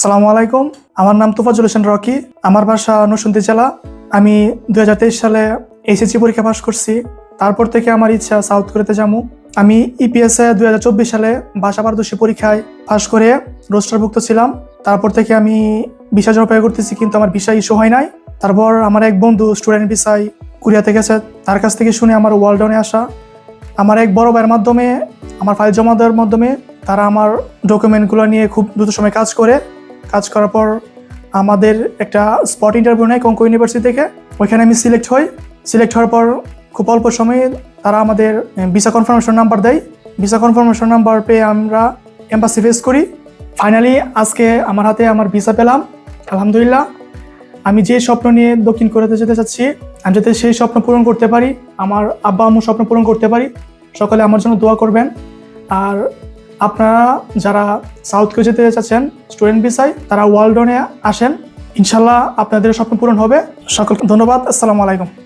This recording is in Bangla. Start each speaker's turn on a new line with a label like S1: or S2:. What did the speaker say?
S1: আসসালামু আলাইকুম। আমার নাম তোফাজ্জল হোসেন রকি। আমার বাসা নরসিংদী জেলা। আমি 2023 সালে এসএসসি পরীক্ষা পাস করছি। তারপর থেকে আমার ইচ্ছা সাউথ কোরিয়াতে যাবো। আমি ইপিএসএ 2024 সালে ভাষা পারদর্শী পরীক্ষায় পাস করে রোস্টারভুক্ত ছিলাম। তারপর থেকে আমি ভিসা জন্য অপেক্ষা করতেছি, কিন্তু আমার ভিসা ইস্যু হয় নাই। তারপর আমার এক বন্ধু স্টুডেন্ট ভিসায় কোরিয়াতে গেছে, তার কাছ থেকে শুনে আমার ওয়ালডনে আসা। আমার এক বড় ভাইয়ের মাধ্যমে, আমার ফাইল জমা দেওয়ার মাধ্যমে তারা আমার ডকুমেন্টগুলো নিয়ে খুব দ্রুত সময় কাজ করার পর আমাদের একটা স্পট ইন্টারভিউ নেয় কঙ্কো ইউনিভার্সিটি থেকে। ওইখানে আমি সিলেক্ট হওয়ার পর খুব অল্প সময়ে তারা আমাদের ভিসা কনফার্মেশন নাম্বার দেয়। ভিসা কনফার্মেশন নাম্বার পেয়ে আমরা এম্বাসি ফেস করি। ফাইনালি আজকে আমার হাতে আমার ভিসা পেলাম, আলহামদুলিল্লাহ। আমি যে স্বপ্ন নিয়ে দক্ষিণ কোরিয়াতে যেতে চাচ্ছি, আমি যাতে সেই স্বপ্ন পূরণ করতে পারি, আমার আব্বা আম্মুর স্বপ্ন পূরণ করতে পারি। সকলে আমার জন্য দোয়া করবেন। আর আপনারা যারা সাউথ কোরিয়া যেতে চাচ্ছেন স্টুডেন্ট ভিসায়, তারা ওয়ালডনে আসেন, ইনশাল্লাহ আপনাদের স্বপ্ন পূরণ হবে। সকলকে ধন্যবাদ। আসসালামু আলাইকুম।